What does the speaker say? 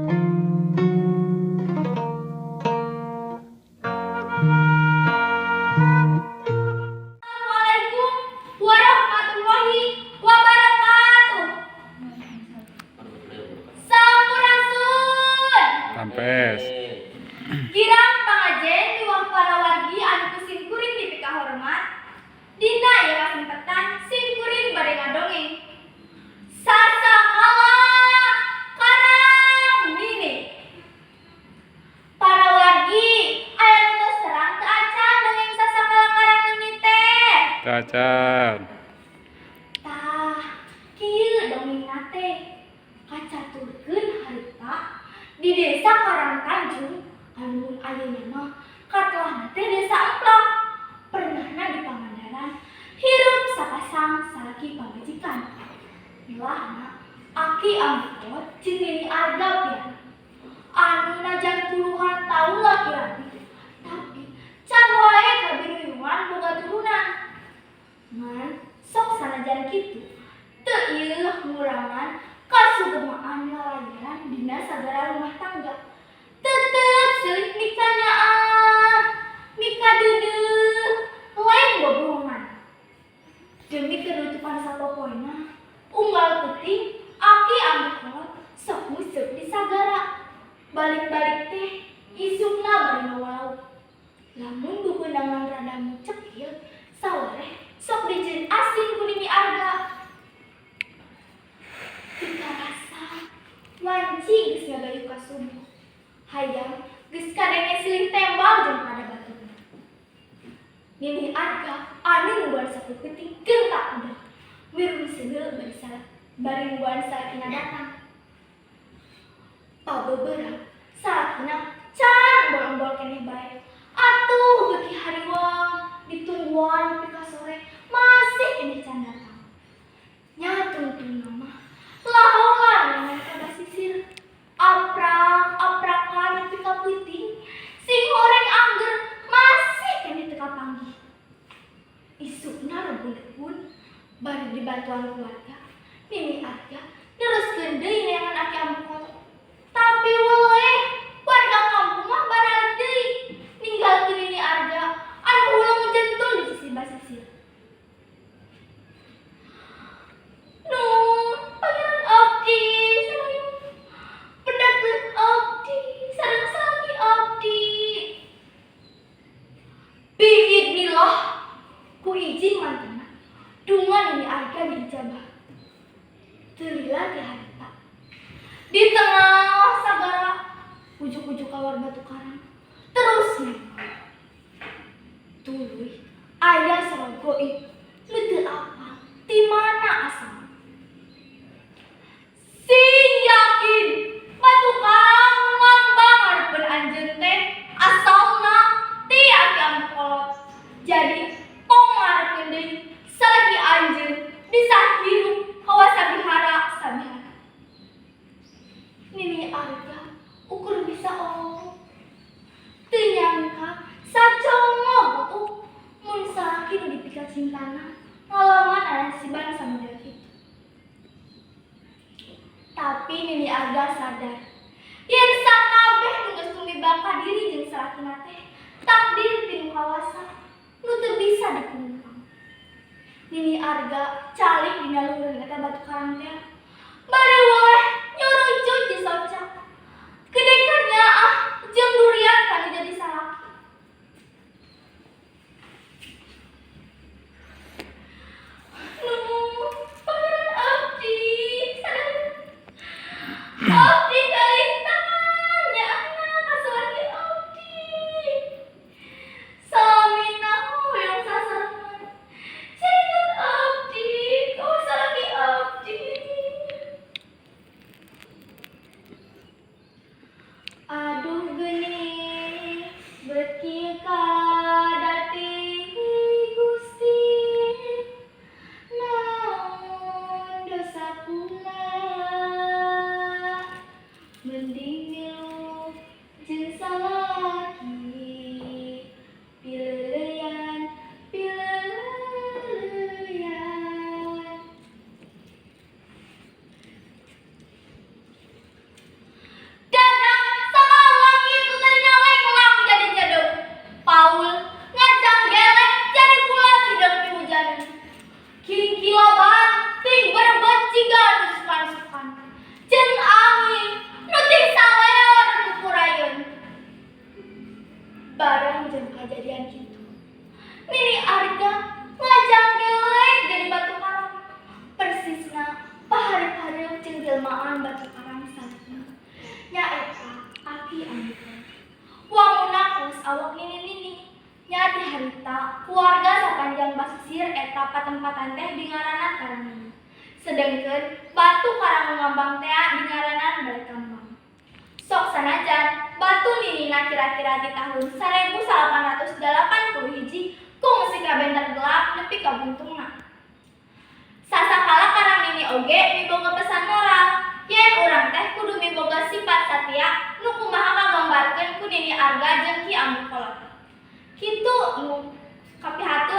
Assalamualaikum warahmatullahi wabarakatuh. Sampurasun. Sampes. Kirang pangajen luang para wargi anu kuring kuring dipika hormat. Dina ieu kesempatan sing kuring bade ngadongeng. Sasakala karang dini. Para wargi aya nu geus terang teu acan dongeng sasakala karang dini teh. Cacan. Tah, kieu dongengna teh kacaturkeun harita di Desa Karangtanjung anu ayeuna mah katelahna teh Desa Emplak. Pernahna di Pangandaran hirup sapasang salaki pamajikan. Milahna Aki Ambekot jeung Nini Arga pian. Anu najan puluhan taun laki-laki, tapi can wae kabinuyungan boga turunan. Ngan sok sanajan kitu teu ieu ngurangan kasugemaan lalayaran dina sagara rumah tangga. Tetep seuih mikanya mika deudeuh lain boborongan. Demi kenutupan sapopoena unggal peuting Aki Ambekot sok museup di sagara. Balik-balik teh isukna bari ngawalau. Lamun bubeunangan rada mucek ieu sawareh sok dijieun asin ku Nini Arga. Tika rasa wanci geus ngagayu ka subuh. Hayang geus kadenge seuing tembal jeung pada baturna. Nini Arga anu ngubar saku peuting geuntak udah. Miru seuneu bari ngubar salakina datang. Pabebeurang salakina can bolong-bolong keneh bae. Atuh beuki hariwang ditungguan nepi ka sore masih keneh can datang. Nya tungtungna mah laholan ngan ka basisir. Aprak-aprakan nepi ka peuting sing horeng angger masih keneh teu kapanggih. Isukna rebun-rebun bari dibantuan keluarga. Nini Arga neruskeun deui neangan Aki Ambekot. Tapi weleh warga kampung mah baralik deui ninggalkeun Nini Arga anu ulang ngejentul di sisi basisir. Nuhun Pangeran Abdi sareng pendatkeun Abdi sareng salaki Abdi. Biidznillah ku izin mantena dungan Nini Arga diijabah. Teu lila ti harita. Di tengah sagara ujuk-ujuk kawar batu karang terus nempel. Tuluy aya sareng goib nu teu apal ti mana asalna. Sing yakin batu karang mambang hareupeun anjeun teh asalna ti Aki Ambekot. Jadi tong ngarepkeun deui salaki anjeun bisa hirup hawa sabihara. Nini Arga ukur bisa omong. Teu nyangka sacongo butuh mun salaki nu dipika cintana ngalaman anasiban samuda kitu. Tapi Nini Arga sadar yen sakabeh nu geus tumibaka diri jeung salakina teh takdir ti Nu Kawasa nu teu bisa dipungkam. Nini Arga calik dina luhur eta batu karang teh bari weleh nyurujuk di soca. Gedekan nyaah jeung durian kanu jadi salaki. Nuhun Pangeran Abdi sareng Abdi kalintangan nyaahna ka salaki Abdi. Salamina hoyong sasarengan jaringan Abdi ka salaki Abdi. Aduh geuning beuki kadati Gusti. Naon dosakuna mending milu jeung salaki pileuleyan. awak nini-nini. Nya ti harita keluarga sapanjang basisir eta patempatan teh dingaranan karang nini. Sedengkeun batu karang ngambang teh dingaranan balai kambang. Sok sanajan batu ninina kira-kira di tahun 1881 kung si kabenter gelap nepi ka buntungna. Sasakala karang nini oge miboga pesan moral, yen urang teh kudu miboga sifat satia nu kumaha kagambarkeun ku Nini Arga jeung Ki Amuk Kolot. Kitu nu kapihatur